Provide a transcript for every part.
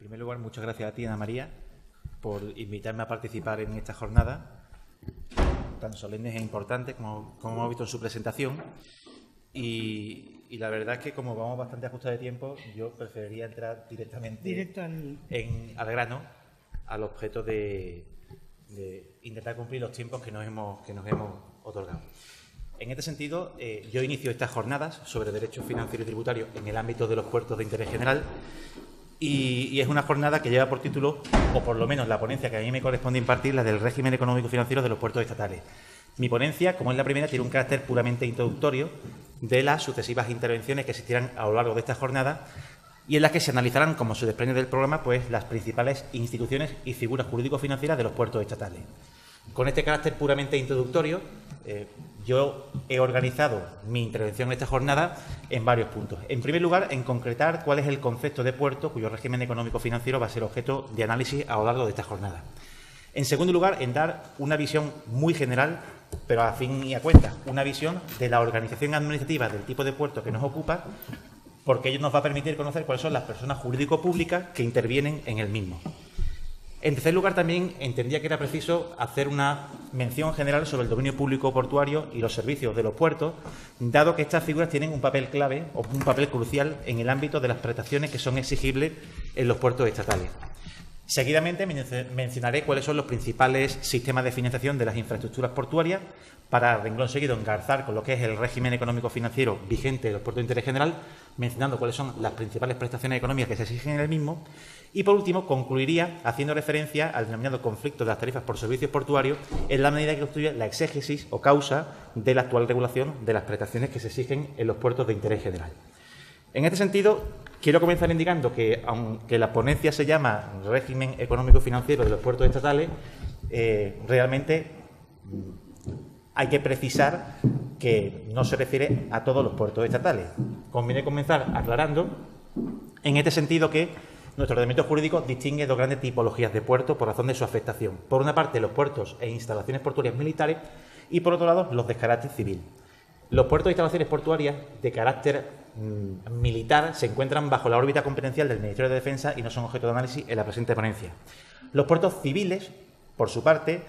primer lugar, muchas gracias a ti, Ana María, por invitarme a participar en esta jornada tan solemne e importante como hemos visto en su presentación. Y la verdad es que, como vamos bastante ajustados de tiempo, yo preferiría entrar directamente al grano, al objeto de intentar cumplir los tiempos que nos hemos otorgado. En este sentido, yo inicio estas jornadas sobre derecho financiero y tributario en el ámbito de los puertos de interés general y es una jornada que lleva por título, o por lo menos la ponencia que a mí me corresponde impartir, la del régimen económico-financiero de los puertos estatales. Mi ponencia, como es la primera, tiene un carácter puramente introductorio de las sucesivas intervenciones que existirán a lo largo de esta jornada y en las que se analizarán, como se desprende del programa, pues las principales instituciones y figuras jurídico-financieras de los puertos estatales. Con este carácter puramente introductorio, yo he organizado mi intervención en esta jornada en varios puntos. En primer lugar, en concretar cuál es el concepto de puerto cuyo régimen económico-financiero va a ser objeto de análisis a lo largo de esta jornada. En segundo lugar, en dar una visión muy general, pero a fin y a cuenta, una visión de la organización administrativa del tipo de puerto que nos ocupa, porque ello nos va a permitir conocer cuáles son las personas jurídico-públicas que intervienen en el mismo. En tercer lugar, también entendía que era preciso hacer una mención general sobre el dominio público portuario y los servicios de los puertos, dado que estas figuras tienen un papel clave o un papel crucial en el ámbito de las prestaciones que son exigibles en los puertos estatales. Seguidamente mencionaré cuáles son los principales sistemas de financiación de las infraestructuras portuarias para, renglón seguido, engarzar con lo que es el régimen económico-financiero vigente de los puertos de interés general, mencionando cuáles son las principales prestaciones económicas que se exigen en el mismo. Y, por último, concluiría haciendo referencia al denominado conflicto de las tarifas por servicios portuarios en la medida que constituye la exégesis o causa de la actual regulación de las prestaciones que se exigen en los puertos de interés general. En este sentido, quiero comenzar indicando que, aunque la ponencia se llama Régimen Económico-Financiero de los Puertos Estatales, realmente hay que precisar que no se refiere a todos los puertos estatales. Conviene comenzar aclarando, en este sentido, que nuestro ordenamiento jurídico distingue dos grandes tipologías de puertos por razón de su afectación. Por una parte, los puertos e instalaciones portuarias militares y, por otro lado, los de carácter civil. Los puertos e instalaciones portuarias de carácter militar se encuentran bajo la órbita competencial del Ministerio de Defensa y no son objeto de análisis en la presente ponencia. Los puertos civiles, por su parte,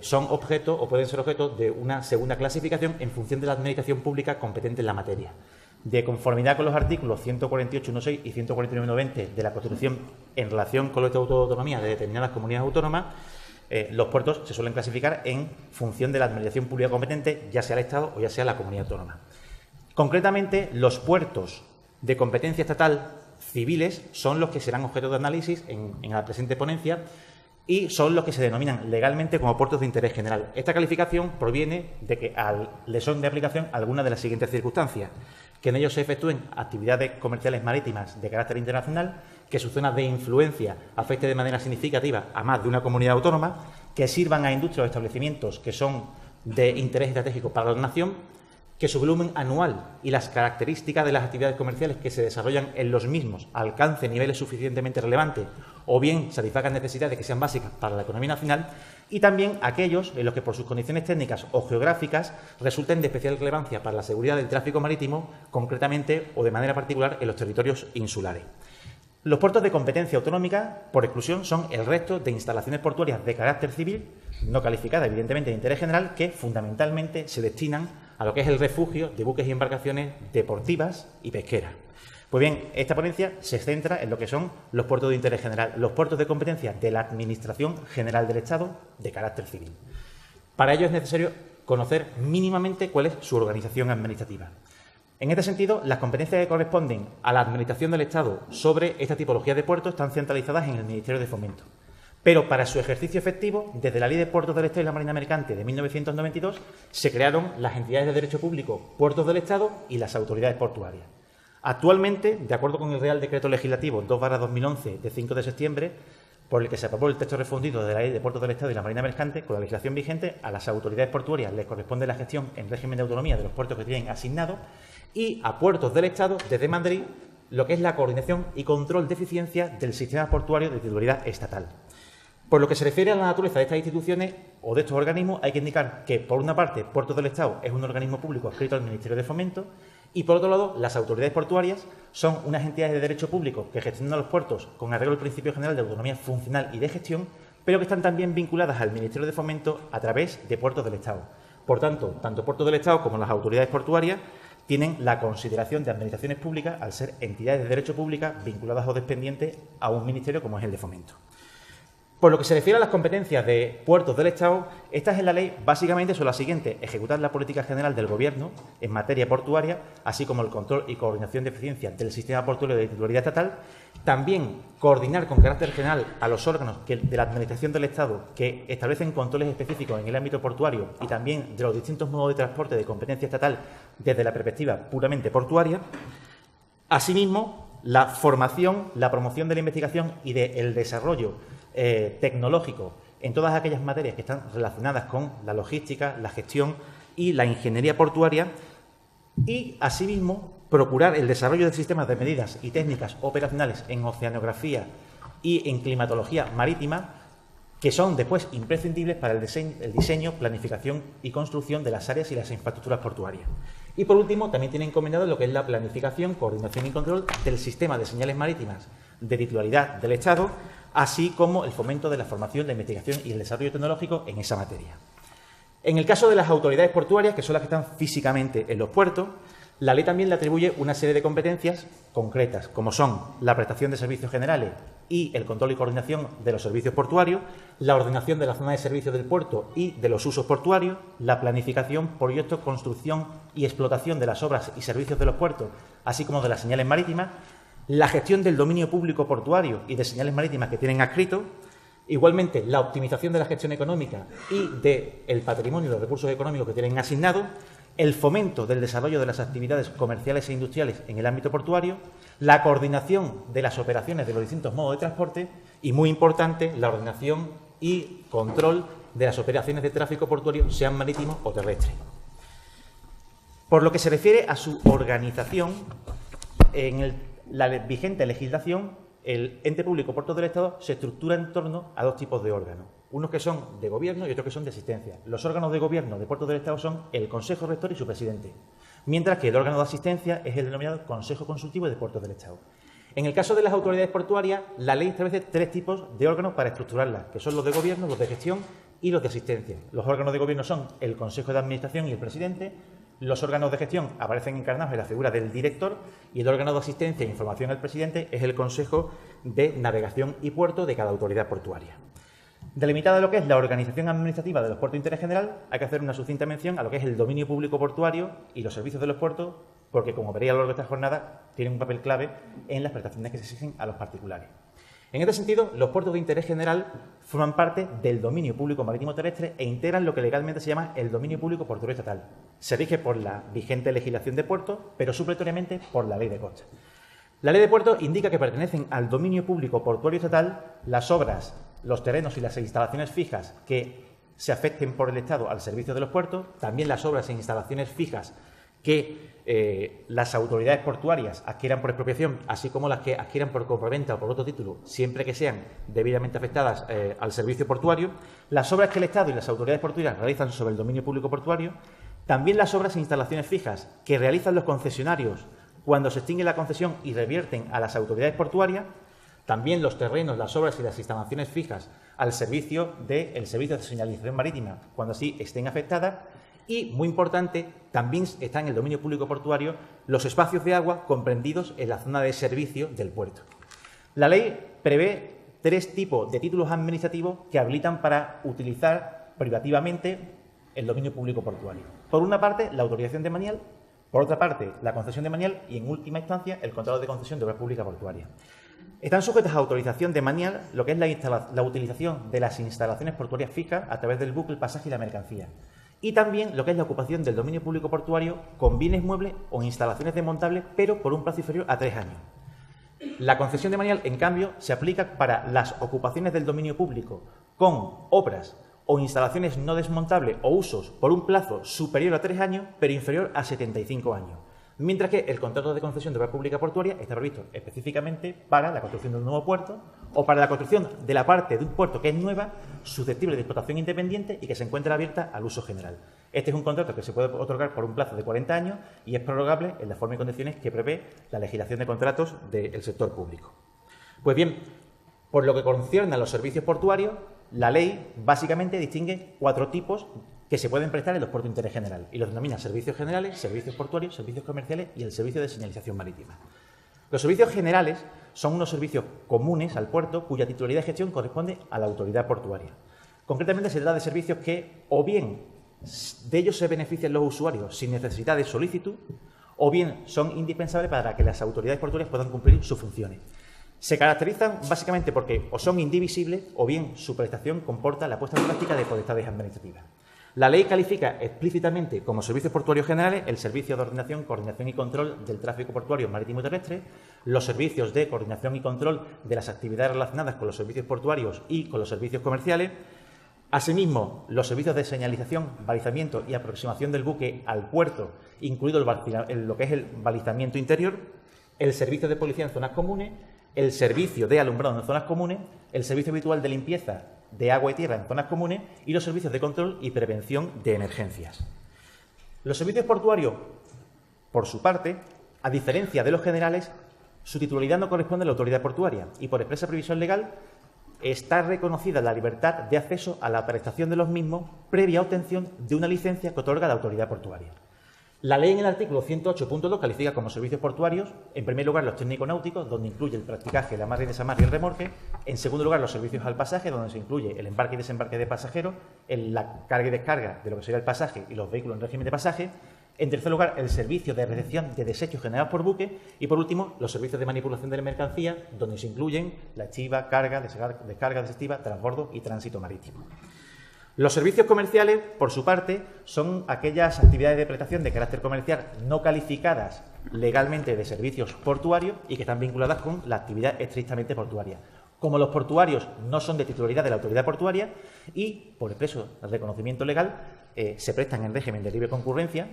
son objeto o pueden ser objeto de una segunda clasificación en función de la administración pública competente en la materia. De conformidad con los artículos 148.1.6 y 149.1.20 de la Constitución en relación con los estatutos de autonomía de determinadas comunidades autónomas, los puertos se suelen clasificar en función de la administración pública competente, ya sea el Estado o ya sea la comunidad autónoma. Concretamente, los puertos de competencia estatal civiles son los que serán objeto de análisis en la presente ponencia y son los que se denominan legalmente como puertos de interés general. Esta calificación proviene de que les son de aplicación algunas de las siguientes circunstancias: que en ellos se efectúen actividades comerciales marítimas de carácter internacional, que sus zonas de influencia afecten de manera significativa a más de una comunidad autónoma, que sirvan a industrias o establecimientos que son de interés estratégico para la nación, que su volumen anual y las características de las actividades comerciales que se desarrollan en los mismos alcancen niveles suficientemente relevantes o bien satisfagan necesidades que sean básicas para la economía nacional, y también aquellos en los que por sus condiciones técnicas o geográficas resulten de especial relevancia para la seguridad del tráfico marítimo, concretamente o de manera particular en los territorios insulares. Los puertos de competencia autonómica, por exclusión, son el resto de instalaciones portuarias de carácter civil, no calificadas evidentemente de interés general, que fundamentalmente se destinan a lo que es el refugio de buques y embarcaciones deportivas y pesqueras. Pues bien, esta ponencia se centra en lo que son los puertos de interés general, los puertos de competencia de la Administración General del Estado de carácter civil. Para ello es necesario conocer mínimamente cuál es su organización administrativa. En este sentido, las competencias que corresponden a la Administración del Estado sobre esta tipología de puertos están centralizadas en el Ministerio de Fomento. Pero para su ejercicio efectivo, desde la Ley de Puertos del Estado y la Marina Mercante de 1992, se crearon las entidades de derecho público, Puertos del Estado y las autoridades portuarias. Actualmente, de acuerdo con el Real Decreto Legislativo 2/2011 de 5 de septiembre, por el que se aprobó el texto refundido de la Ley de Puertos del Estado y la Marina Mercante, con la legislación vigente, a las autoridades portuarias les corresponde la gestión en régimen de autonomía de los puertos que tienen asignado y a Puertos del Estado, desde Madrid, lo que es la coordinación y control de eficiencia del sistema portuario de titularidad estatal. Por lo que se refiere a la naturaleza de estas instituciones o de estos organismos, hay que indicar que, por una parte, Puertos del Estado es un organismo público adscrito al Ministerio de Fomento Y, por otro lado, las autoridades portuarias son unas entidades de derecho público que gestionan los puertos con arreglo al principio general de autonomía funcional y de gestión, pero que están también vinculadas al Ministerio de Fomento a través de puertos del Estado. Por tanto, tanto puertos del Estado como las autoridades portuarias tienen la consideración de administraciones públicas al ser entidades de derecho público vinculadas o dependientes a un ministerio como es el de Fomento. Por lo que se refiere a las competencias de puertos del Estado, estas en la ley básicamente son las siguientes: ejecutar la política general del Gobierno en materia portuaria, así como el control y coordinación de eficiencia del sistema portuario de titularidad estatal, también coordinar con carácter general a los órganos de la Administración del Estado que establecen controles específicos en el ámbito portuario y también de los distintos modos de transporte de competencia estatal desde la perspectiva puramente portuaria. Asimismo, la formación, la promoción de la investigación y del desarrollo tecnológico en todas aquellas materias que están relacionadas con la logística, la gestión y la ingeniería portuaria, y asimismo procurar el desarrollo de sistemas de medidas y técnicas operacionales en oceanografía y en climatología marítima, que son después imprescindibles para el diseño, planificación y construcción de las áreas y las infraestructuras portuarias. Y por último, también tiene encomendado lo que es la planificación, coordinación y control del sistema de señales marítimas de titularidad del Estado, así como el fomento de la formación, la investigación y el desarrollo tecnológico en esa materia. En el caso de las autoridades portuarias, que son las que están físicamente en los puertos, la ley también le atribuye una serie de competencias concretas, como son la prestación de servicios generales y el control y coordinación de los servicios portuarios, la ordenación de la zona de servicio del puerto y de los usos portuarios, la planificación, proyectos, construcción y explotación de las obras y servicios de los puertos, así como de las señales marítimas, la gestión del dominio público portuario y de señales marítimas que tienen adscrito, igualmente la optimización de la gestión económica y del patrimonio y los recursos económicos que tienen asignados, el fomento del desarrollo de las actividades comerciales e industriales en el ámbito portuario, la coordinación de las operaciones de los distintos modos de transporte y, muy importante, la ordenación y control de las operaciones de tráfico portuario, sean marítimos o terrestres. Por lo que se refiere a su organización, en la vigente legislación, el ente público Puertos del Estado se estructura en torno a dos tipos de órganos, unos que son de gobierno y otros que son de asistencia. Los órganos de gobierno de Puertos del Estado son el Consejo Rector y su presidente, mientras que el órgano de asistencia es el denominado Consejo Consultivo de Puertos del Estado. En el caso de las autoridades portuarias, la ley establece tres tipos de órganos para estructurarlas, que son los de gobierno, los de gestión y los de asistencia. Los órganos de gobierno son el Consejo de Administración y el presidente. Los órganos de gestión aparecen encarnados en la figura del director y el órgano de asistencia e información al presidente es el Consejo de Navegación y Puerto de cada autoridad portuaria. Delimitada lo que es la organización administrativa de los puertos de interés general, hay que hacer una sucinta mención a lo que es el dominio público portuario y los servicios de los puertos, porque, como veréis a lo largo de esta jornada, tienen un papel clave en las prestaciones que se exigen a los particulares. En este sentido, los puertos de interés general forman parte del dominio público marítimo terrestre e integran lo que legalmente se llama el dominio público portuario estatal. Se rige por la vigente legislación de puertos, pero supletoriamente por la ley de costas. La ley de puertos indica que pertenecen al dominio público portuario estatal las obras, los terrenos y las instalaciones fijas que se afecten por el Estado al servicio de los puertos, también las obras e instalaciones fijas que las autoridades portuarias adquieran por expropiación, así como las que adquieran por compraventa o por otro título, siempre que sean debidamente afectadas al servicio portuario, las obras que el Estado y las autoridades portuarias realizan sobre el dominio público portuario, también las obras e instalaciones fijas que realizan los concesionarios cuando se extingue la concesión y revierten a las autoridades portuarias, también los terrenos, las obras y las instalaciones fijas al servicio del servicio de señalización marítima cuando así estén afectadas. Y, muy importante, también está en el dominio público portuario los espacios de agua comprendidos en la zona de servicio del puerto. La ley prevé tres tipos de títulos administrativos que habilitan para utilizar privativamente el dominio público portuario. Por una parte, la autorización de manial, por otra parte, la concesión de manial y, en última instancia, el contrato de concesión de obra pública portuaria. Están sujetas a autorización de manial lo que es la utilización de las instalaciones portuarias fijas a través del buque, el pasaje y la mercancía. Y también lo que es la ocupación del dominio público portuario con bienes muebles o instalaciones desmontables, pero por un plazo inferior a 3 años. La concesión de manial, en cambio, se aplica para las ocupaciones del dominio público con obras o instalaciones no desmontables o usos por un plazo superior a 3 años, pero inferior a 75 años. Mientras que el contrato de concesión de obra pública portuaria está previsto específicamente para la construcción de un nuevo puerto o para la construcción de la parte de un puerto que es nueva, susceptible de explotación independiente y que se encuentra abierta al uso general. Este es un contrato que se puede otorgar por un plazo de 40 años y es prorrogable en la forma y condiciones que prevé la legislación de contratos del sector público. Pues bien, por lo que concierne a los servicios portuarios, la ley básicamente distingue 4 tipos que se pueden prestar en los puertos de interés general y los denomina servicios generales, servicios portuarios, servicios comerciales y el servicio de señalización marítima. Los servicios generales son unos servicios comunes al puerto cuya titularidad de gestión corresponde a la autoridad portuaria. Concretamente se trata de servicios que o bien de ellos se benefician los usuarios sin necesidad de solicitud o bien son indispensables para que las autoridades portuarias puedan cumplir sus funciones. Se caracterizan básicamente porque o son indivisibles o bien su prestación comporta la puesta en práctica de potestades administrativas. La ley califica explícitamente como servicios portuarios generales el servicio de ordenación, coordinación y control del tráfico portuario marítimo y terrestre, los servicios de coordinación y control de las actividades relacionadas con los servicios portuarios y con los servicios comerciales, asimismo los servicios de señalización, balizamiento y aproximación del buque al puerto, incluido lo que es el balizamiento interior, el servicio de policía en zonas comunes, el servicio de alumbrado en zonas comunes, el servicio habitual de limpieza de agua y tierra en zonas comunes y los servicios de control y prevención de emergencias. Los servicios portuarios, por su parte, a diferencia de los generales, su titularidad no corresponde a la autoridad portuaria y por expresa previsión legal está reconocida la libertad de acceso a la prestación de los mismos previa obtención de una licencia que otorga la autoridad portuaria. La ley en el artículo 108.2 califica como servicios portuarios, en primer lugar, los técnico-náuticos, donde incluye el practicaje, el amarre y desamarre y el remolque. En segundo lugar, los servicios al pasaje, donde se incluye el embarque y desembarque de pasajeros, la carga y descarga de lo que sería el pasaje y los vehículos en régimen de pasaje. En tercer lugar, el servicio de recepción de desechos generados por buque. Y por último, los servicios de manipulación de la mercancía, donde se incluyen la estiva, carga, descarga, desestiva, transbordo y tránsito marítimo. Los servicios comerciales, por su parte, son aquellas actividades de prestación de carácter comercial no calificadas legalmente de servicios portuarios y que están vinculadas con la actividad estrictamente portuaria. Como los portuarios no son de titularidad de la autoridad portuaria y, por expreso reconocimiento legal, se prestan en régimen de libre concurrencia,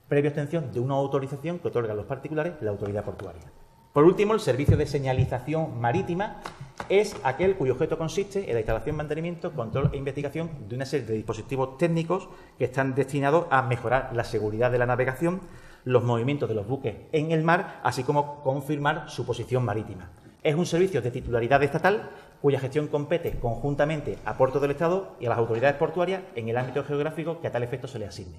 previa obtención de una autorización que otorgan los particulares la autoridad portuaria. Por último, el servicio de señalización marítima es aquel cuyo objeto consiste en la instalación, mantenimiento, control e investigación de una serie de dispositivos técnicos que están destinados a mejorar la seguridad de la navegación, los movimientos de los buques en el mar, así como confirmar su posición marítima. Es un servicio de titularidad estatal cuya gestión compete conjuntamente a puertos del Estado y a las autoridades portuarias en el ámbito geográfico que a tal efecto se le asigne.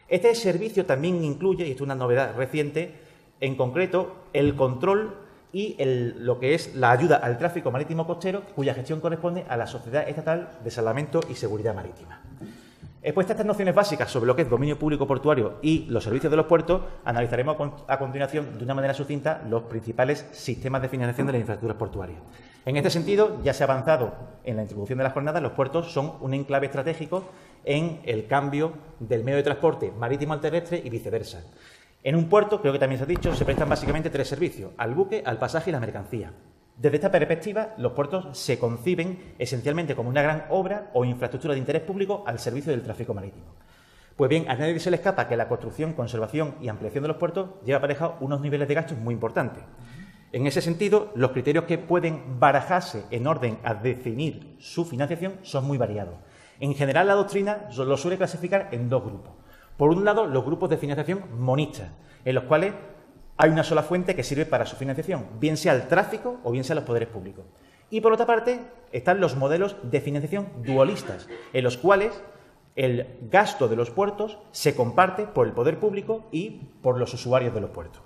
Este servicio también incluye, y esto es una novedad reciente, en concreto, el control y lo que es la ayuda al tráfico marítimo costero, cuya gestión corresponde a la Sociedad Estatal de Salvamento y Seguridad Marítima. Expuestas estas nociones básicas sobre lo que es dominio público portuario y los servicios de los puertos, analizaremos a continuación de una manera sucinta los principales sistemas de financiación de las infraestructuras portuarias. En este sentido, ya se ha avanzado en la introducción de las jornadas, los puertos son un enclave estratégico en el cambio del medio de transporte marítimo al terrestre y viceversa. En un puerto, creo que también se ha dicho, se prestan básicamente 3 servicios: al buque, al pasaje y la mercancía. Desde esta perspectiva, los puertos se conciben esencialmente como una gran obra o infraestructura de interés público al servicio del tráfico marítimo. Pues bien, a nadie se le escapa que la construcción, conservación y ampliación de los puertos lleva aparejado unos niveles de gastos muy importantes. En ese sentido, los criterios que pueden barajarse en orden a definir su financiación son muy variados. En general, la doctrina lo suele clasificar en 2 grupos. Por un lado, los grupos de financiación monistas, en los cuales hay una sola fuente que sirve para su financiación, bien sea el tráfico o bien sea los poderes públicos. Y por otra parte, están los modelos de financiación dualistas, en los cuales el gasto de los puertos se comparte por el poder público y por los usuarios de los puertos.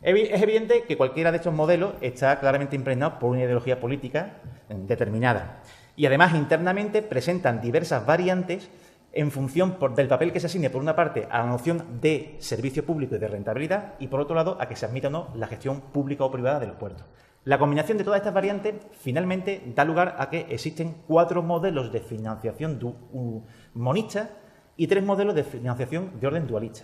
Es evidente que cualquiera de estos modelos está claramente impregnado por una ideología política determinada y además internamente presentan diversas variantes en función del papel que se asigne, por una parte, a la noción de servicio público y de rentabilidad, y por otro lado, a que se admita o no la gestión pública o privada de los puertos. La combinación de todas estas variantes, finalmente, da lugar a que existen 4 modelos de financiación monista y 3 modelos de financiación de orden dualista.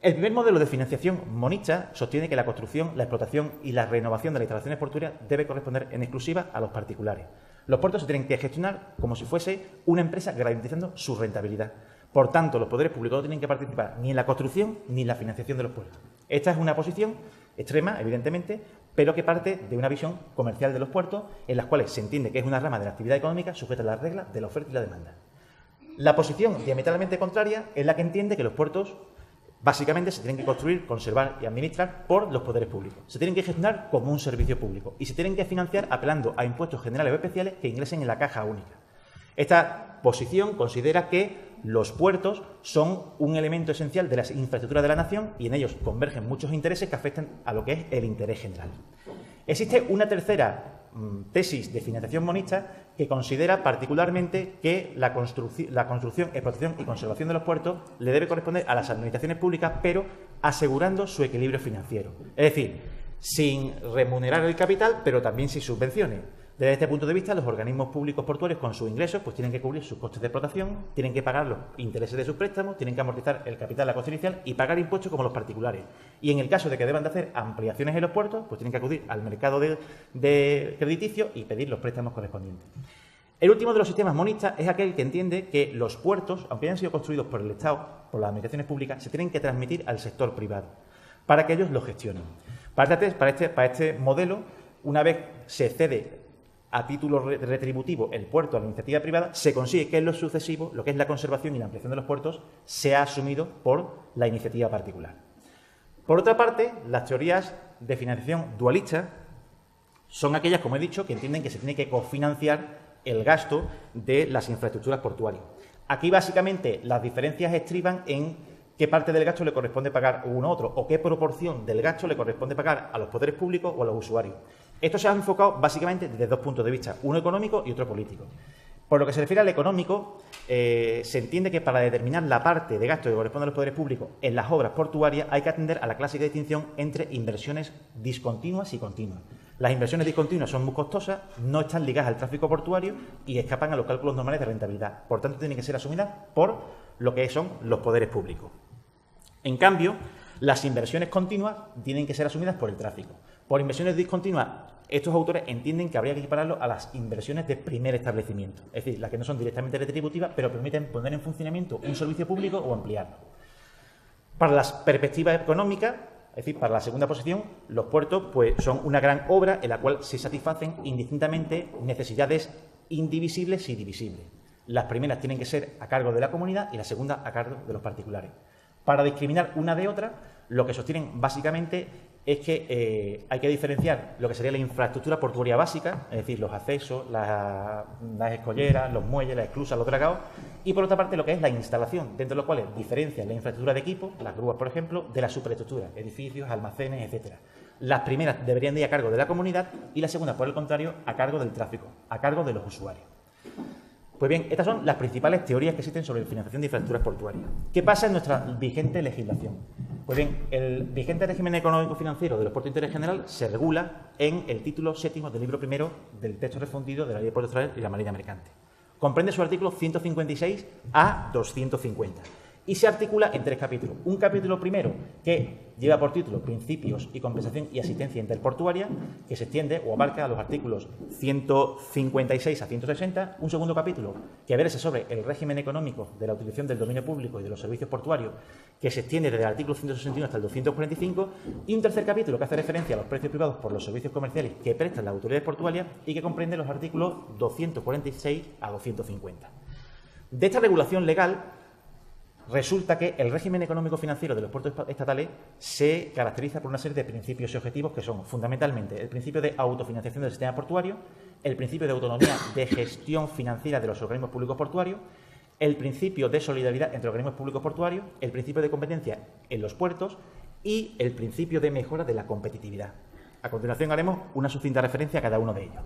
El primer modelo de financiación monista sostiene que la construcción, la explotación y la renovación de las instalaciones portuarias debe corresponder en exclusiva a los particulares. Los puertos se tienen que gestionar como si fuese una empresa garantizando su rentabilidad. Por tanto, los poderes públicos no tienen que participar ni en la construcción ni en la financiación de los puertos. Esta es una posición extrema, evidentemente, pero que parte de una visión comercial de los puertos, en las cuales se entiende que es una rama de la actividad económica sujeta a las reglas de la oferta y la demanda. La posición diametralmente contraria es la que entiende que los puertos básicamente se tienen que construir, conservar y administrar por los poderes públicos. Se tienen que gestionar como un servicio público y se tienen que financiar apelando a impuestos generales o especiales que ingresen en la caja única. Esta posición considera que los puertos son un elemento esencial de las infraestructuras de la nación y en ellos convergen muchos intereses que afectan a lo que es el interés general. Existe una tercera tesis de financiación monista que considera particularmente que la construcción, explotación y conservación de los puertos le debe corresponder a las administraciones públicas, pero asegurando su equilibrio financiero. Es decir, sin remunerar el capital, pero también sin subvenciones. Desde este punto de vista, los organismos públicos portuarios con sus ingresos pues tienen que cubrir sus costes de explotación, tienen que pagar los intereses de sus préstamos, tienen que amortizar el capital de la coste inicial y pagar impuestos como los particulares. Y en el caso de que deban de hacer ampliaciones en los puertos, pues tienen que acudir al mercado de crediticio y pedir los préstamos correspondientes. El último de los sistemas monistas es aquel que entiende que los puertos, aunque hayan sido construidos por el Estado, por las administraciones públicas, se tienen que transmitir al sector privado para que ellos lo gestionen. Para este modelo, una vez se cede a título retributivo el puerto a la iniciativa privada, se consigue que en lo sucesivo, lo que es la conservación y la ampliación de los puertos, sea asumido por la iniciativa particular. Por otra parte, las teorías de financiación dualista son aquellas, como he dicho, que entienden que se tiene que cofinanciar el gasto de las infraestructuras portuarias. Aquí, básicamente, las diferencias estriban en qué parte del gasto le corresponde pagar uno u otro o qué proporción del gasto le corresponde pagar a los poderes públicos o a los usuarios. Esto se ha enfocado básicamente desde dos puntos de vista, uno económico y otro político. Por lo que se refiere al económico, se entiende que para determinar la parte de gasto que corresponde a los poderes públicos en las obras portuarias hay que atender a la clásica distinción entre inversiones discontinuas y continuas. Las inversiones discontinuas son muy costosas, no están ligadas al tráfico portuario y escapan a los cálculos normales de rentabilidad. Por tanto, tienen que ser asumidas por lo que son los poderes públicos. En cambio, las inversiones continuas tienen que ser asumidas por el tráfico. Por inversiones discontinuas, estos autores entienden que habría que equipararlo a las inversiones de primer establecimiento, es decir, las que no son directamente retributivas, pero permiten poner en funcionamiento un servicio público o ampliarlo. Para las perspectivas económicas, es decir, para la segunda posición, los puertos pues, son una gran obra en la cual se satisfacen indistintamente necesidades indivisibles y divisibles. Las primeras tienen que ser a cargo de la comunidad y las segundas a cargo de los particulares. Para discriminar una de otra, lo que sostienen básicamente es que hay que diferenciar lo que sería la infraestructura portuaria básica, es decir, los accesos, las escolleras, los muelles, las esclusas, los dragados, y por otra parte lo que es la instalación, dentro de lo cual diferencian la infraestructura de equipo, las grúas por ejemplo, de la superestructura, edificios, almacenes, etcétera. Las primeras deberían de ir a cargo de la comunidad y las segundas, por el contrario, a cargo del tráfico, a cargo de los usuarios. Pues bien, estas son las principales teorías que existen sobre la financiación de infraestructuras portuarias. ¿Qué pasa en nuestra vigente legislación? Pues bien, el vigente régimen económico-financiero de los puertos de interés general se regula en el título 7 del libro primero del texto refundido de la Ley de Puertos Exteriores y la Marina Mercante. Comprende su artículo 156 a 250 y se articula en 3 capítulos. Un capítulo primero que lleva por título Principios y compensación y asistencia interportuaria, que se extiende o abarca los artículos 156 a 160. Un segundo capítulo que versa sobre el régimen económico de la utilización del dominio público y de los servicios portuarios, que se extiende desde el artículo 161 hasta el 245. Y un tercer capítulo que hace referencia a los precios privados por los servicios comerciales que prestan las autoridades portuarias y que comprende los artículos 246 a 250. De esta regulación legal resulta que el régimen económico-financiero de los puertos estatales se caracteriza por una serie de principios y objetivos que son fundamentalmente el principio de autofinanciación del sistema portuario, el principio de autonomía de gestión financiera de los organismos públicos portuarios, el principio de solidaridad entre organismos públicos portuarios, el principio de competencia en los puertos y el principio de mejora de la competitividad. A continuación haremos una sucinta referencia a cada uno de ellos.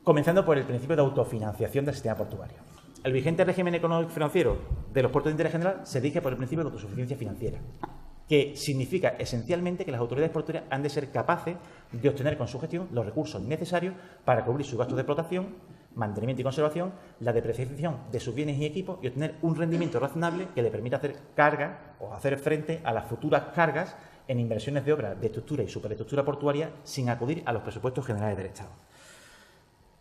Comenzando por el principio de autofinanciación del sistema portuario. El vigente régimen económico-financiero de los puertos de interés general se rige por el principio de autosuficiencia financiera, que significa esencialmente que las autoridades portuarias han de ser capaces de obtener con su gestión los recursos necesarios para cubrir sus gastos de explotación, mantenimiento y conservación, la depreciación de sus bienes y equipos y obtener un rendimiento razonable que le permita hacer carga o hacer frente a las futuras cargas en inversiones de obras de estructura y superestructura portuaria sin acudir a los presupuestos generales del Estado.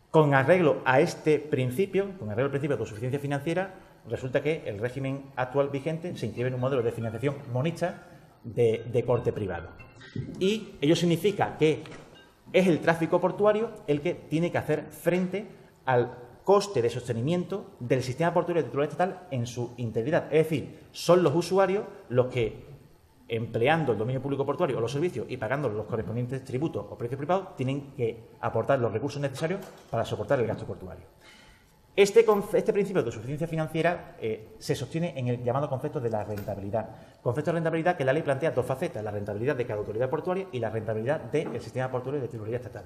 Con arreglo a este principio, con arreglo al principio de autosuficiencia financiera, resulta que el régimen actual vigente se inscribe en un modelo de financiación monista de corte privado. Y ello significa que es el tráfico portuario el que tiene que hacer frente al coste de sostenimiento del sistema portuario de titularidad estatal en su integridad. Es decir, son los usuarios los que, empleando el dominio público portuario o los servicios y pagando los correspondientes tributos o precios privados, tienen que aportar los recursos necesarios para soportar el gasto portuario. Este principio de suficiencia financiera se sostiene en el llamado concepto de la rentabilidad. Concepto de rentabilidad que la ley plantea dos facetas, la rentabilidad de cada autoridad portuaria y la rentabilidad del sistema portuario de titularidad estatal.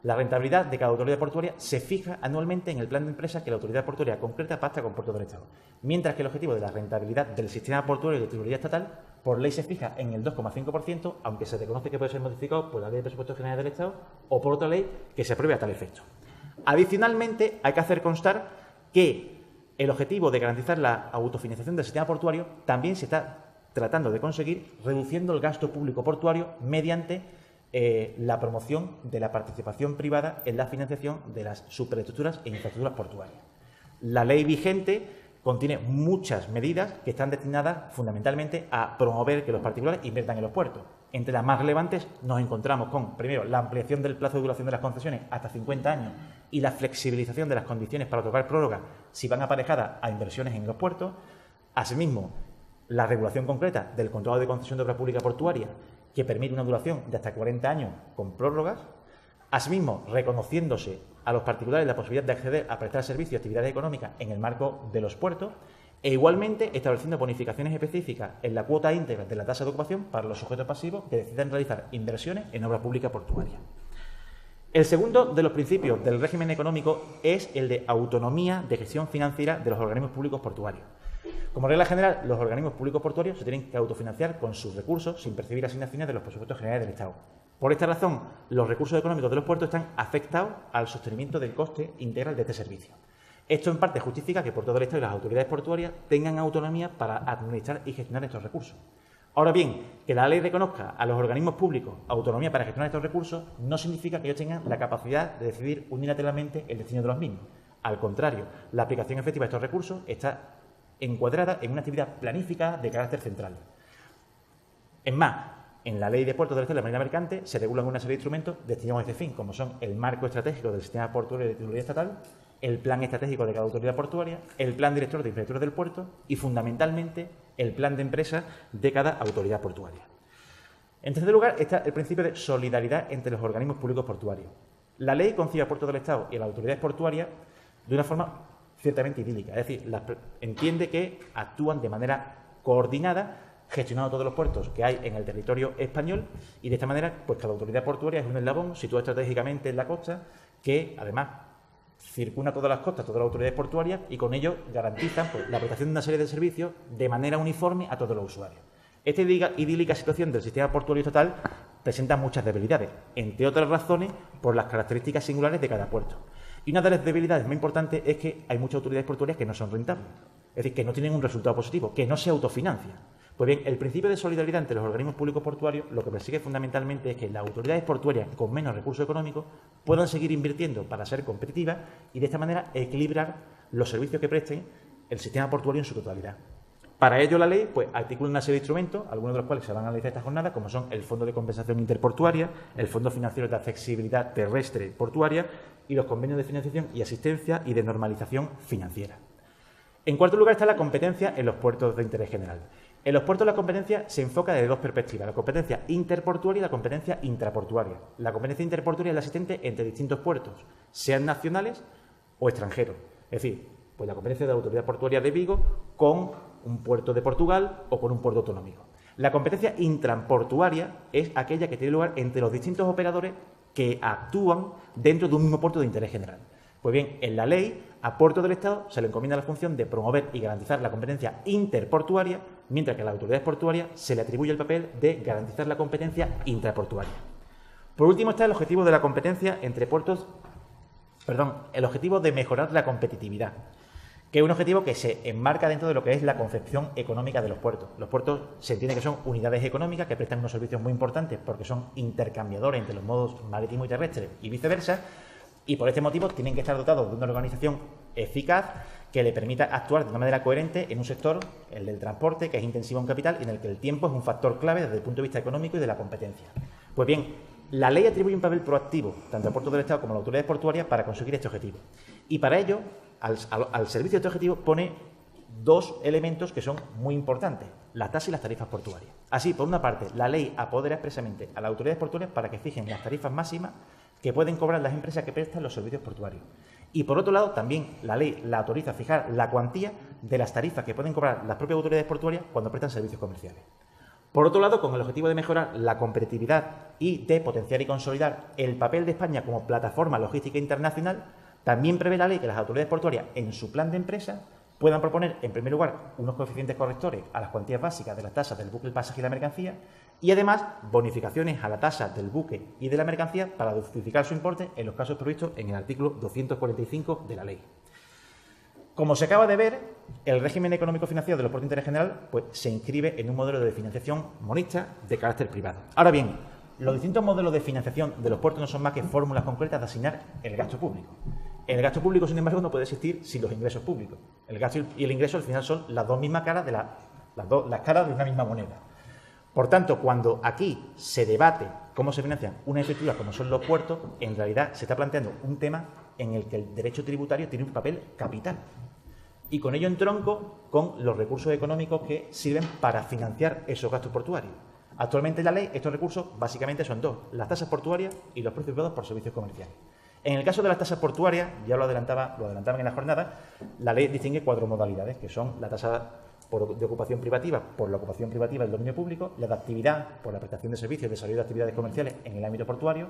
La rentabilidad de cada autoridad portuaria se fija anualmente en el plan de empresa que la autoridad portuaria concreta pacta con Puertos del Estado, mientras que el objetivo de la rentabilidad del sistema portuario de titularidad estatal por ley se fija en el 2,5%, aunque se reconoce que puede ser modificado por la Ley de Presupuestos Generales del Estado o por otra ley que se apruebe a tal efecto. Adicionalmente, hay que hacer constar que el objetivo de garantizar la autofinanciación del sistema portuario también se está tratando de conseguir reduciendo el gasto público portuario mediante la promoción de la participación privada en la financiación de las superestructuras e infraestructuras portuarias. La ley vigente contiene muchas medidas que están destinadas fundamentalmente a promover que los particulares inviertan en los puertos. Entre las más relevantes nos encontramos con, primero, la ampliación del plazo de duración de las concesiones hasta 50 años y la flexibilización de las condiciones para otorgar prórroga si van aparejadas a inversiones en los puertos. Asimismo, la regulación concreta del contrato de concesión de obra pública portuaria, que permite una duración de hasta 40 años con prórrogas. Asimismo, reconociéndose a los particulares la posibilidad de acceder a prestar servicios y actividades económicas en el marco de los puertos, e igualmente estableciendo bonificaciones específicas en la cuota íntegra de la tasa de ocupación para los sujetos pasivos que decidan realizar inversiones en obra pública portuaria. El segundo de los principios del régimen económico es el de autonomía de gestión financiera de los organismos públicos portuarios. Como regla general, los organismos públicos portuarios se tienen que autofinanciar con sus recursos sin percibir asignaciones de los presupuestos generales del Estado. Por esta razón, los recursos económicos de los puertos están afectados al sostenimiento del coste integral de este servicio. Esto en parte justifica que Puertos del Estado y las autoridades portuarias tengan autonomía para administrar y gestionar estos recursos. Ahora bien, que la ley reconozca a los organismos públicos autonomía para gestionar estos recursos no significa que ellos tengan la capacidad de decidir unilateralmente el destino de los mismos. Al contrario, la aplicación efectiva de estos recursos está encuadrada en una actividad planificada de carácter central. Es más, en la Ley de Puertos del Estado y la Marina Mercante se regulan una serie de instrumentos destinados a este fin, como son el marco estratégico del sistema portuario de titularidad estatal, el plan estratégico de cada autoridad portuaria, el plan director de infraestructuras del puerto y, fundamentalmente, el plan de empresa de cada autoridad portuaria. En tercer lugar, está el principio de solidaridad entre los organismos públicos portuarios. La ley concibe a Puertos del Estado y a las autoridades portuarias de una forma ciertamente idílica, es decir, entiende que actúan de manera coordinada, gestionando todos los puertos que hay en el territorio español, y de esta manera, pues cada autoridad portuaria es un eslabón situado estratégicamente en la costa que, además, circula todas las costas, todas las autoridades portuarias, y con ello garantizan pues, la prestación de una serie de servicios de manera uniforme a todos los usuarios. Esta idílica situación del sistema portuario estatal presenta muchas debilidades, entre otras razones por las características singulares de cada puerto. Y una de las debilidades más importantes es que hay muchas autoridades portuarias que no son rentables, es decir, que no tienen un resultado positivo, que no se autofinancian. Pues bien, el principio de solidaridad entre los organismos públicos portuarios lo que persigue fundamentalmente es que las autoridades portuarias con menos recursos económicos puedan seguir invirtiendo para ser competitivas y de esta manera equilibrar los servicios que presten el sistema portuario en su totalidad. Para ello la ley pues, articula una serie de instrumentos, algunos de los cuales se van a analizar esta jornada, como son el Fondo de Compensación Interportuaria, el Fondo Financiero de Accesibilidad Terrestre Portuaria y los convenios de financiación y asistencia y de normalización financiera. En cuarto lugar está la competencia en los puertos de interés general. En los puertos la competencia se enfoca desde dos perspectivas, la competencia interportuaria y la competencia intraportuaria. La competencia interportuaria es la existente entre distintos puertos, sean nacionales o extranjeros. Es decir, pues la competencia de la Autoridad Portuaria de Vigo con un puerto de Portugal o con un puerto autonómico. La competencia intraportuaria es aquella que tiene lugar entre los distintos operadores que actúan dentro de un mismo puerto de interés general. Pues bien, en la ley, a Puertos del Estado se le encomienda la función de promover y garantizar la competencia interportuaria, mientras que a las autoridades portuarias se le atribuye el papel de garantizar la competencia intraportuaria. Por último está el objetivo de la competencia entre puertos, el objetivo de mejorar la competitividad, que es un objetivo que se enmarca dentro de lo que es la concepción económica de los puertos. Los puertos se entiende que son unidades económicas que prestan unos servicios muy importantes porque son intercambiadores entre los modos marítimo y terrestre y viceversa, y por este motivo tienen que estar dotados de una organización eficaz que le permita actuar de una manera coherente en un sector, el del transporte, que es intensivo en capital y en el que el tiempo es un factor clave desde el punto de vista económico y de la competencia. Pues bien, La ley atribuye un papel proactivo, tanto al puerto del Estado como a las autoridades portuarias, para conseguir este objetivo. Y para ello, al servicio de este objetivo, pone dos elementos que son muy importantes: la tasa y las tarifas portuarias. Así, por una parte, la ley apodera expresamente a las autoridades portuarias para que fijen las tarifas máximas que pueden cobrar las empresas que prestan los servicios portuarios. Y por otro lado, también la ley la autoriza a fijar la cuantía de las tarifas que pueden cobrar las propias autoridades portuarias cuando prestan servicios comerciales. Por otro lado, con el objetivo de mejorar la competitividad y de potenciar y consolidar el papel de España como plataforma logística internacional, también prevé la ley que las autoridades portuarias, en su plan de empresa, puedan proponer, en primer lugar, unos coeficientes correctores a las cuantías básicas de las tasas del buque, el pasaje y la mercancía, y además bonificaciones a la tasa del buque y de la mercancía para justificar su importe en los casos previstos en el artículo 245 de la ley. Como se acaba de ver, el régimen económico-financiero de los puertos de interés general se inscribe en un modelo de financiación monista de carácter privado. Ahora bien, los distintos modelos de financiación de los puertos no son más que fórmulas concretas de asignar el gasto público. El gasto público, sin embargo, no puede existir sin los ingresos públicos. El gasto y el ingreso, al final, son las dos mismas caras de las caras de una misma moneda. Por tanto, cuando aquí se debate cómo se financian una infraestructura como son los puertos, en realidad se está planteando un tema en el que el derecho tributario tiene un papel capital. Y con ello entronco con los recursos económicos que sirven para financiar esos gastos portuarios. Actualmente en la ley estos recursos básicamente son dos: las tasas portuarias y los precios pagados por servicios comerciales. En el caso de las tasas portuarias, ya lo adelantaban en la jornada, la ley distingue cuatro modalidades, que son la tasa de ocupación privativa por la ocupación privativa del dominio público, la de actividad por la prestación de servicios y desarrollo de actividades comerciales en el ámbito portuario,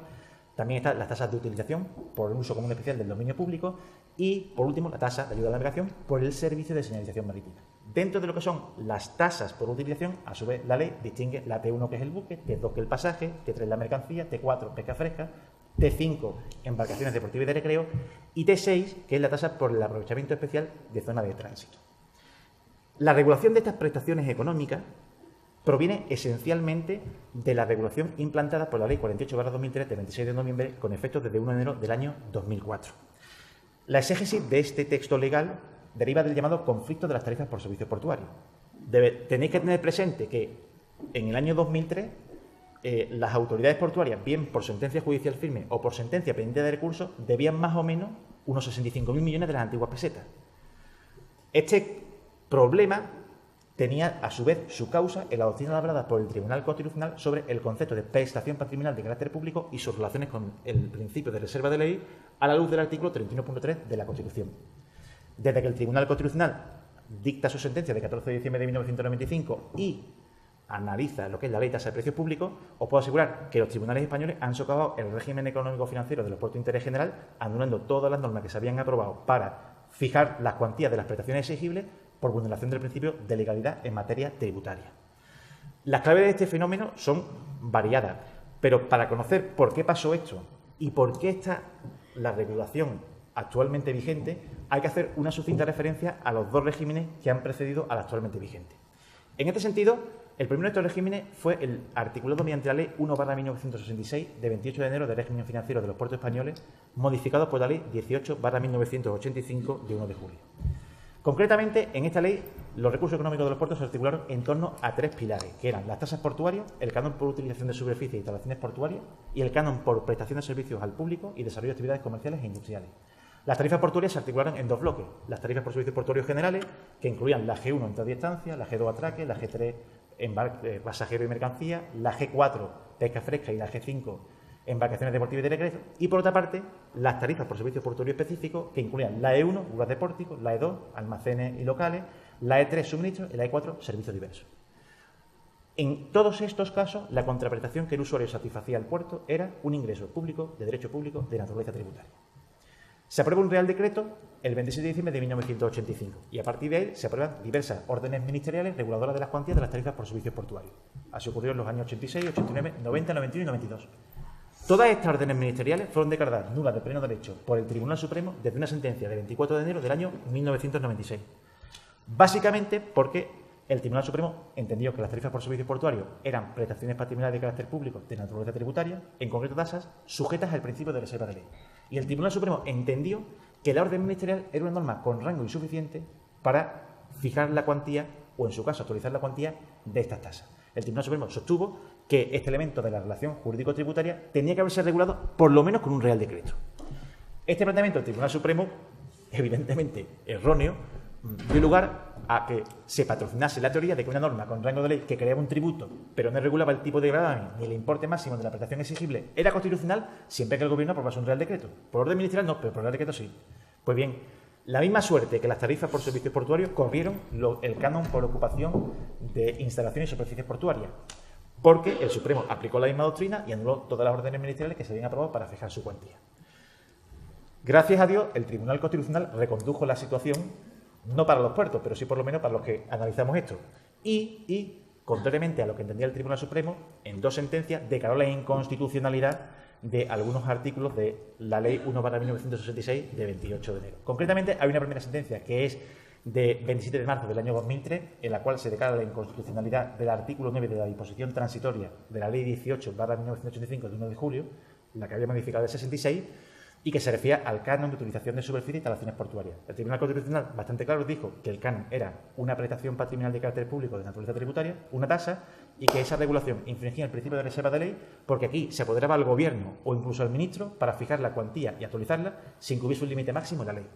también están las tasas de utilización por el uso común especial del dominio público y, por último, la tasa de ayuda a la navegación por el servicio de señalización marítima. Dentro de lo que son las tasas por utilización, a su vez, la ley distingue la T1, que es el buque, T2, que es el pasaje, T3, la mercancía, T4, pesca fresca, T5, embarcaciones deportivas y de recreo, y T6, que es la tasa por el aprovechamiento especial de zona de tránsito. La regulación de estas prestaciones económicas proviene esencialmente de la regulación implantada por la Ley 48/2003 de 26 de noviembre con efectos desde 1 de enero del año 2004. La exégesis de este texto legal deriva del llamado conflicto de las tarifas por servicios portuarios. Tenéis que tener presente que en el año 2003 las autoridades portuarias, bien por sentencia judicial firme o por sentencia pendiente de recursos, debían más o menos unos 65.000 millones de las antiguas pesetas. Este problema tenía, a su vez, su causa en la doctrina labrada por el Tribunal Constitucional sobre el concepto de prestación patrimonial de carácter público y sus relaciones con el principio de reserva de ley a la luz del artículo 31.3 de la Constitución. Desde que el Tribunal Constitucional dicta su sentencia de 14 de diciembre de 1995 y analiza lo que es la ley de tasa de precios públicos, os puedo asegurar que los tribunales españoles han socavado el régimen económico-financiero de los puertos de interés general, anulando todas las normas que se habían aprobado para fijar las cuantías de las prestaciones exigibles por vulneración del principio de legalidad en materia tributaria. Las claves de este fenómeno son variadas, pero para conocer por qué pasó esto y por qué está la regulación actualmente vigente, hay que hacer una sucinta referencia a los dos regímenes que han precedido al actualmente vigente. En este sentido, el primero de estos regímenes fue el articulado mediante la Ley 1/1966 de 28 de enero del régimen financiero de los puertos españoles, modificado por la Ley 18/1985 de 1 de julio. Concretamente, en esta ley, los recursos económicos de los puertos se articularon en torno a tres pilares, que eran las tasas portuarias, el canon por utilización de superficie e instalaciones portuarias y el canon por prestación de servicios al público y desarrollo de actividades comerciales e industriales. Las tarifas portuarias se articularon en dos bloques: las tarifas por servicios portuarios generales, que incluían la G1 entrada y estancia, la G2 atraque, la G3 pasajero y mercancía, la G4 pesca fresca y la G5 embarcaciones deportivas y de recreo, y por otra parte las tarifas por servicios portuarios específicos, que incluían la E1, grúas de pórtico, la E2, almacenes y locales, la E3, suministros, y la E4, servicios diversos. En todos estos casos, la contraprestación que el usuario satisfacía al puerto era un ingreso público, de derecho público, de naturaleza tributaria. Se aprueba un Real Decreto el 26 de diciembre de 1985 y a partir de ahí se aprueban diversas órdenes ministeriales reguladoras de las cuantías de las tarifas por servicios portuarios. Así ocurrió en los años 86, 89, 90, 91 y 92. Todas estas órdenes ministeriales fueron declaradas nulas de pleno derecho por el Tribunal Supremo desde una sentencia de 24 de enero del año 1996. Básicamente porque el Tribunal Supremo entendió que las tarifas por servicios portuarios eran prestaciones patrimoniales de carácter público de naturaleza tributaria, en concreto tasas, sujetas al principio de reserva de ley. Y el Tribunal Supremo entendió que la orden ministerial era una norma con rango insuficiente para fijar la cuantía, o en su caso actualizar la cuantía de estas tasas. El Tribunal Supremo sostuvo que este elemento de la relación jurídico-tributaria tenía que haberse regulado por lo menos con un Real Decreto. Este planteamiento del Tribunal Supremo, evidentemente erróneo, dio lugar a que se patrocinase la teoría de que una norma con rango de ley que creaba un tributo, pero no regulaba el tipo de gravamen ni el importe máximo de la prestación exigible, era constitucional siempre que el Gobierno aprobase un Real Decreto. Por orden ministerial no, pero por Real Decreto sí. Pues bien, la misma suerte que las tarifas por servicios portuarios corrieron el canon por ocupación de instalaciones y superficies portuarias, porque el Supremo aplicó la misma doctrina y anuló todas las órdenes ministeriales que se habían aprobado para fijar su cuantía. Gracias a Dios, el Tribunal Constitucional recondujo la situación, no para los puertos, pero sí por lo menos para los que analizamos esto. Y contrariamente a lo que entendía el Tribunal Supremo, en dos sentencias declaró la inconstitucionalidad de algunos artículos de la Ley 1/1966 de 28 de enero. Concretamente, hay una primera sentencia que es de 27 de marzo del año 2003, en la cual se declara la inconstitucionalidad del artículo 9 de la disposición transitoria de la Ley 18/1985 de 1 de julio, la que había modificado el 66, y que se refiere al canon de utilización de superficie e instalaciones portuarias. El Tribunal Constitucional bastante claro dijo que el canon era una prestación patrimonial de carácter público de naturaleza tributaria, una tasa, y que esa regulación infringía el principio de reserva de ley porque aquí se apoderaba al Gobierno o incluso al Ministro para fijar la cuantía y actualizarla sin que hubiese un límite máximo en la ley.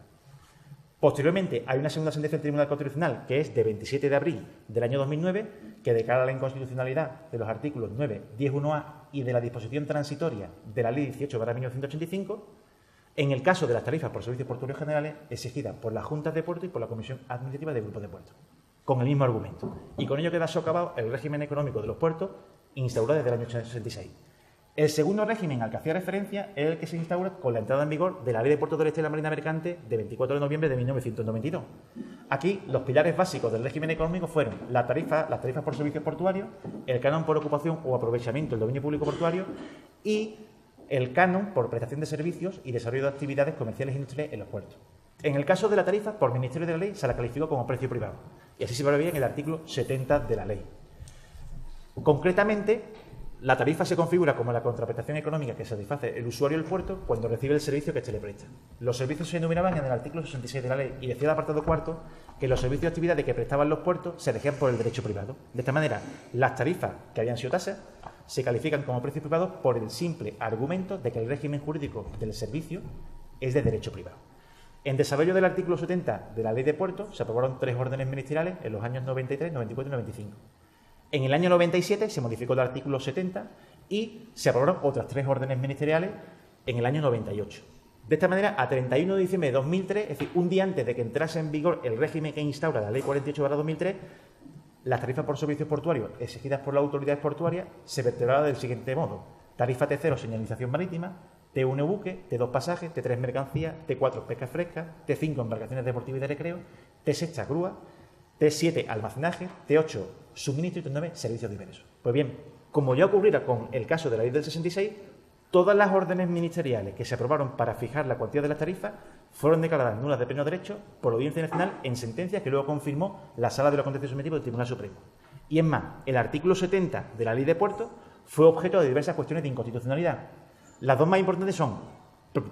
Posteriormente, hay una segunda sentencia del Tribunal Constitucional, que es de 27 de abril del año 2009, que declara la inconstitucionalidad de los artículos 9, 10, 1A y de la disposición transitoria de la Ley 18/1985, en el caso de las tarifas por servicios portuarios generales exigidas por las Juntas de Puerto y por la Comisión Administrativa de Grupos de Puertos, con el mismo argumento. Y con ello queda socavado el régimen económico de los puertos instaurado desde el año 66. El segundo régimen al que hacía referencia es el que se instaura con la entrada en vigor de la Ley de Puertos del Este y la Marina Mercante de 24 de noviembre de 1992. Aquí los pilares básicos del régimen económico fueron las tarifas por servicios portuarios, el canon por ocupación o aprovechamiento del dominio público portuario y el canon por prestación de servicios y desarrollo de actividades comerciales e industriales en los puertos. En el caso de la tarifa, por Ministerio de la Ley, se la calificó como precio privado. Y así se preveía en el artículo 70 de la ley. Concretamente, la tarifa se configura como la contraprestación económica que satisface el usuario del puerto cuando recibe el servicio que éste le presta. Los servicios se enumeraban en el artículo 66 de la ley y decía el apartado cuarto que los servicios de actividades que prestaban los puertos se regían por el derecho privado. De esta manera, las tarifas que habían sido tasas se califican como precios privados por el simple argumento de que el régimen jurídico del servicio es de derecho privado. En desarrollo del artículo 70 de la Ley de Puertos se aprobaron 3 órdenes ministeriales en los años 93, 94 y 95. En el año 97 se modificó el artículo 70 y se aprobaron otras 3 órdenes ministeriales en el año 98. De esta manera, a 31 de diciembre de 2003, es decir, un día antes de que entrase en vigor el régimen que instaura la Ley 48/2003, las tarifas por servicios portuarios exigidas por las autoridades portuarias se vertebraban del siguiente modo: tarifa T0 señalización marítima, T1 buque, T2 pasaje, T3 mercancía, T4 pesca fresca, T5 embarcaciones deportivas y de recreo, T6 grúa, T7 almacenaje, T8 suministro y T9 servicios diversos. Pues bien, como ya ocurriera con el caso de la Ley del 66, todas las órdenes ministeriales que se aprobaron para fijar la cuantía de las tarifas fueron declaradas nulas de pleno derecho por la Audiencia Nacional en sentencia que luego confirmó la Sala de lo Contencioso Administrativo del Tribunal Supremo. Y es más, el artículo 70 de la Ley de Puertos fue objeto de diversas cuestiones de inconstitucionalidad. Las dos más importantes son,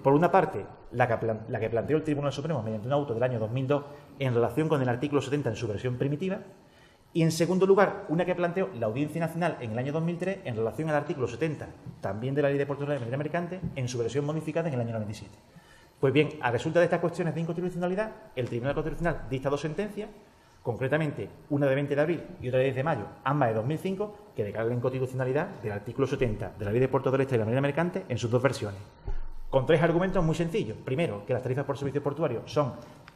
por una parte, la que planteó el Tribunal Supremo mediante un auto del año 2002 en relación con el artículo 70 en su versión primitiva, y en segundo lugar, una que planteó la Audiencia Nacional en el año 2003 en relación al artículo 70, también de la Ley de Puertos de la Marina Mercante, en su versión modificada en el año 97. Pues bien, a resulta de estas cuestiones de inconstitucionalidad, el Tribunal Constitucional dicta 2 sentencias, concretamente una de 20 de abril y otra de 10 de mayo, ambas de 2005, que declaran la inconstitucionalidad del artículo 70 de la Ley de Puertos del Este y la Marina Mercante en sus 2 versiones, con 3 argumentos muy sencillos. Primero, que las tarifas por servicios portuarios son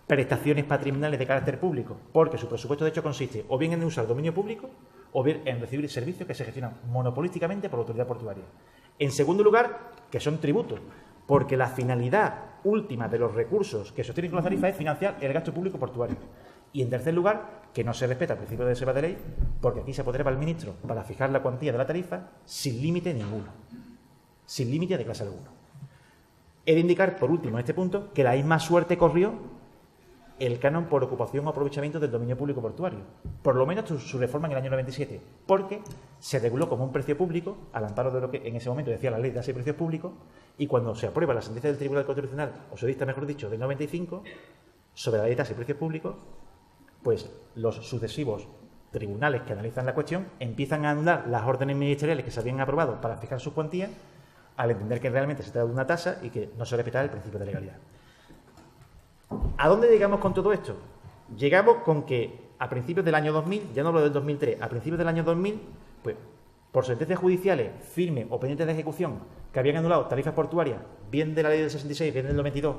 prestaciones patrimoniales de carácter público, porque su presupuesto de hecho consiste o bien en usar dominio público o bien en recibir servicios que se gestionan monopolísticamente por la autoridad portuaria. En segundo lugar, que son tributos, porque la finalidad última de los recursos que se obtienen con las tarifas es financiar el gasto público portuario. Y en tercer lugar, que no se respeta el principio de reserva de ley, porque aquí se apoderaba el ministro para fijar la cuantía de la tarifa sin límite ninguno, sin límite de clase alguno. He de indicar, por último, en este punto, que la misma suerte corrió el canon por ocupación o aprovechamiento del dominio público portuario, por lo menos su reforma en el año 97, porque se reguló como un precio público, al amparo de lo que en ese momento decía la ley de precios públicos, y cuando se aprueba la sentencia del Tribunal Constitucional, o se dicta, mejor dicho, del 95, sobre la ley de precios públicos, pues los sucesivos tribunales que analizan la cuestión empiezan a anular las órdenes ministeriales que se habían aprobado para fijar sus cuantías, al entender que realmente se trata de una tasa y que no se respeta el principio de legalidad. ¿A dónde llegamos con todo esto? Llegamos con que a principios del año 2000, ya no hablo del 2003, a principios del año 2000, pues por sentencias judiciales firmes o pendientes de ejecución que habían anulado tarifas portuarias, bien de la ley del 66, bien del 92,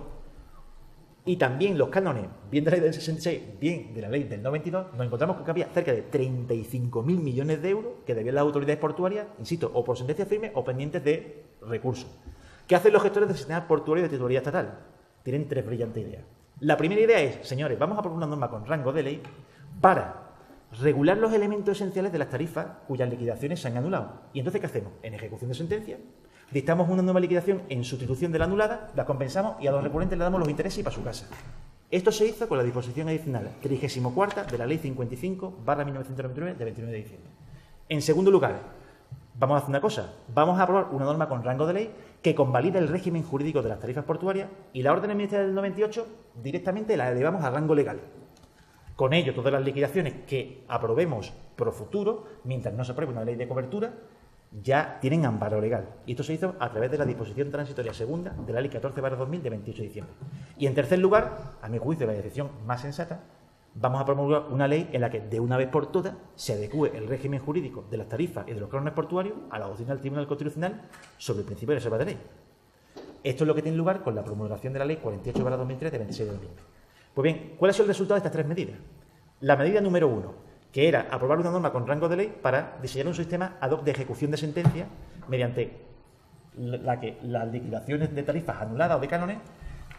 y también los cánones, bien de la ley del 66, bien de la ley del 92, nos encontramos con que había cerca de 35.000 millones de euros que debían las autoridades portuarias, insisto, o por sentencias firmes o pendientes de recursos. ¿Qué hacen los gestores del sistema portuario de titularidad estatal? Tienen tres brillantes ideas. La primera idea es, señores, vamos a proponer una norma con rango de ley para regular los elementos esenciales de las tarifas cuyas liquidaciones se han anulado. ¿Y entonces qué hacemos? En ejecución de sentencia, dictamos una nueva liquidación en sustitución de la anulada, la compensamos y a los recurrentes le damos los intereses y para su casa. Esto se hizo con la disposición adicional 34ª de la Ley 55/1999 de 29 de diciembre. En segundo lugar, vamos a hacer una cosa, vamos a aprobar una norma con rango de ley que convalida el régimen jurídico de las tarifas portuarias y la orden ministerial del 98 directamente la elevamos a rango legal. Con ello, todas las liquidaciones que aprobemos pro futuro, mientras no se apruebe una ley de cobertura, ya tienen amparo legal. Y esto se hizo a través de la disposición transitoria segunda de la Ley 14/2000 de 28 de diciembre. Y en tercer lugar, a mi juicio, la decisión más sensata, vamos a promulgar una ley en la que de una vez por todas se adecúe el régimen jurídico de las tarifas y de los cánones portuarios a la doctrina del Tribunal Constitucional sobre el principio de reserva de ley. Esto es lo que tiene lugar con la promulgación de la Ley 48/2003 de 26 de noviembre. Pues bien, ¿cuáles son el resultado de estas tres medidas? La medida número 1, que era aprobar una norma con rango de ley para diseñar un sistema ad hoc de ejecución de sentencia mediante la que las liquidaciones de tarifas anuladas o de cánones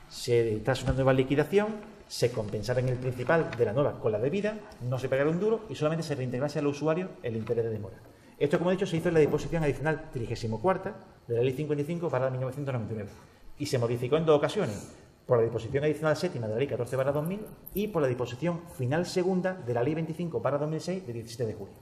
se dictase una nueva liquidación, se compensara en el principal de la nueva con la debida, no se pagara un duro y solamente se reintegrase al usuario el interés de demora. Esto, como he dicho, se hizo en la disposición adicional 34ª de la Ley 55/1999 y se modificó en dos ocasiones, por la disposición adicional séptima de la Ley 14/2000 y por la disposición final segunda de la Ley 25/2006 de 17 de julio.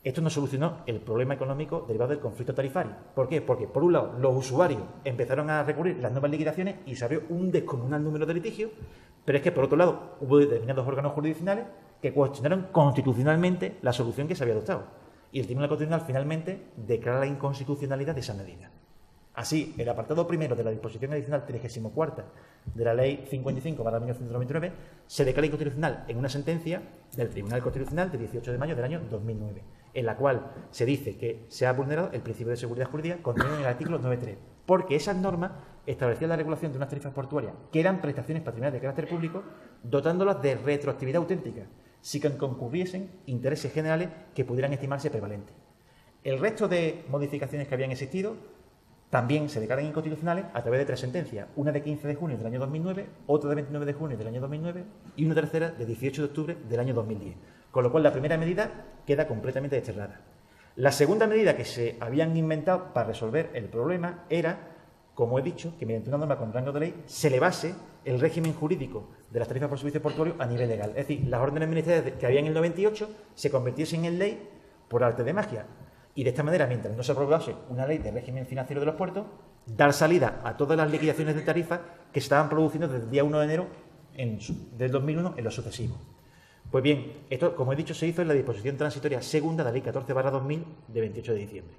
Esto no solucionó el problema económico derivado del conflicto tarifario. ¿Por qué? Porque, por un lado, los usuarios empezaron a recurrir las nuevas liquidaciones y se abrió un descomunal número de litigios, pero es que, por otro lado, hubo determinados órganos jurisdiccionales que cuestionaron constitucionalmente la solución que se había adoptado. Y el Tribunal Constitucional finalmente declara la inconstitucionalidad de esa medida. Así, el apartado primero de la disposición adicional 34ª de la Ley 55/1999 se declara inconstitucional en una sentencia del Tribunal Constitucional de 18 de mayo del año 2009, en la cual se dice que se ha vulnerado el principio de seguridad jurídica contenido en el artículo 9.3, porque esas normas establecían la regulación de unas tarifas portuarias que eran prestaciones patrimoniales de carácter público, dotándolas de retroactividad auténtica, si concurriesen intereses generales que pudieran estimarse prevalentes. El resto de modificaciones que habían existido también se declaran inconstitucionales a través de tres sentencias, una de 15 de junio del año 2009, otra de 29 de junio del año 2009 y una tercera de 18 de octubre del año 2010. Con lo cual, la primera medida queda completamente desterrada. La segunda medida que se habían inventado para resolver el problema era, como he dicho, que mediante una norma con rango de ley se elevase el régimen jurídico de las tarifas por servicios portuarios a nivel legal. Es decir, las órdenes ministeriales que había en el 98 se convirtiesen en ley por arte de magia. Y de esta manera, mientras no se aprobase una ley de régimen financiero de los puertos, dar salida a todas las liquidaciones de tarifas que se estaban produciendo desde el día 1 de enero del 2001 en lo sucesivo. Pues bien, esto, como he dicho, se hizo en la disposición transitoria segunda de la Ley 14/2000 de 28 de diciembre.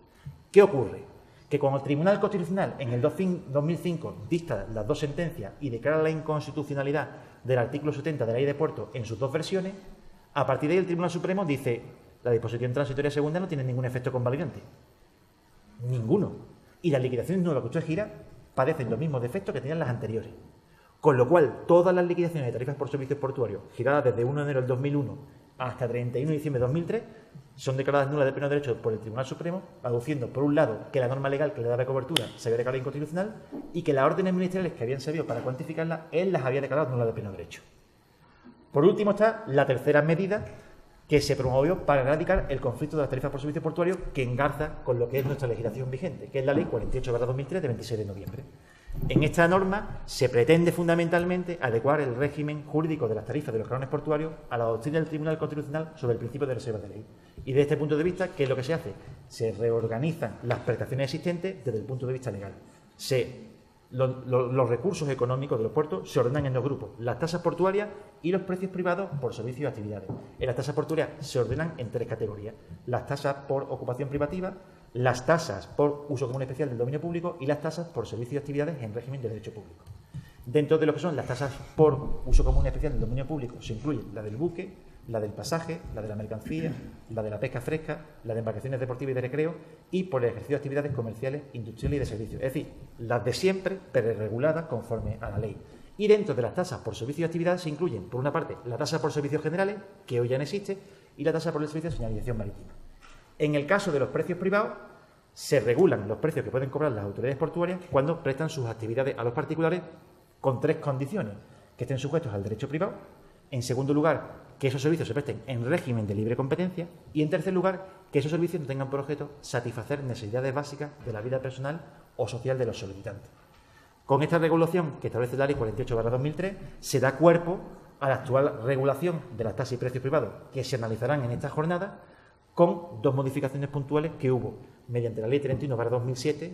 ¿Qué ocurre? Que cuando el Tribunal Constitucional en el 2005 dicta las dos sentencias y declara la inconstitucionalidad del artículo 70 de la Ley de Puertos en sus dos versiones, a partir de ahí el Tribunal Supremo dice: la disposición transitoria segunda no tiene ningún efecto convalidante. Ninguno. Y las liquidaciones nuevas que usted gira padecen los mismos defectos que tenían las anteriores. Con lo cual, todas las liquidaciones de tarifas por servicios portuarios giradas desde 1 de enero del 2001 hasta 31 de diciembre de 2003 son declaradas nulas de pleno derecho por el Tribunal Supremo, aduciendo, por un lado, que la norma legal que le daba cobertura se había declarado inconstitucional y que las órdenes ministeriales que habían servido para cuantificarlas, él las había declarado nulas de pleno derecho. Por último está la tercera medida que se promovió para erradicar el conflicto de las tarifas por servicios portuarios que engarza con lo que es nuestra legislación vigente, que es la Ley 48/2003 de 26 de noviembre. En esta norma se pretende fundamentalmente adecuar el régimen jurídico de las tarifas de los cánones portuarios a la doctrina del Tribunal Constitucional sobre el principio de reserva de ley. Y desde este punto de vista, ¿qué es lo que se hace? Se reorganizan las prestaciones existentes desde el punto de vista legal. Se los recursos económicos de los puertos se ordenan en dos grupos: las tasas portuarias y los precios privados por servicios y actividades. En las tasas portuarias se ordenan en tres categorías: las tasas por ocupación privativa, las tasas por uso común especial del dominio público y las tasas por servicios y actividades en régimen de derecho público. Dentro de lo que son las tasas por uso común especial del dominio público se incluye la del buque, la del pasaje, la de la mercancía, la de la pesca fresca, la de embarcaciones deportivas y de recreo y por el ejercicio de actividades comerciales, industriales y de servicios. Es decir, las de siempre, pero reguladas conforme a la ley. Y dentro de las tasas por servicios y actividades se incluyen, por una parte, la tasa por servicios generales, que hoy ya no existe, y la tasa por el servicio de señalización marítima. En el caso de los precios privados, se regulan los precios que pueden cobrar las autoridades portuarias cuando prestan sus actividades a los particulares con tres condiciones: que estén sujetos al derecho privado, en segundo lugar, que esos servicios se presten en régimen de libre competencia y, en tercer lugar, que esos servicios no tengan por objeto satisfacer necesidades básicas de la vida personal o social de los solicitantes. Con esta regulación que establece la Ley 48/2003 se da cuerpo a la actual regulación de las tasas y precios privados que se analizarán en esta jornada, con dos modificaciones puntuales que hubo mediante la Ley 31/2007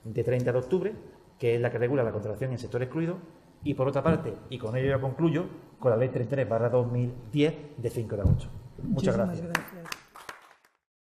de 30 de octubre, que es la que regula la contratación en sector excluido, y por otra parte, y con ello ya concluyo, con la Ley 33/2010 de 5 de agosto. Muchas gracias.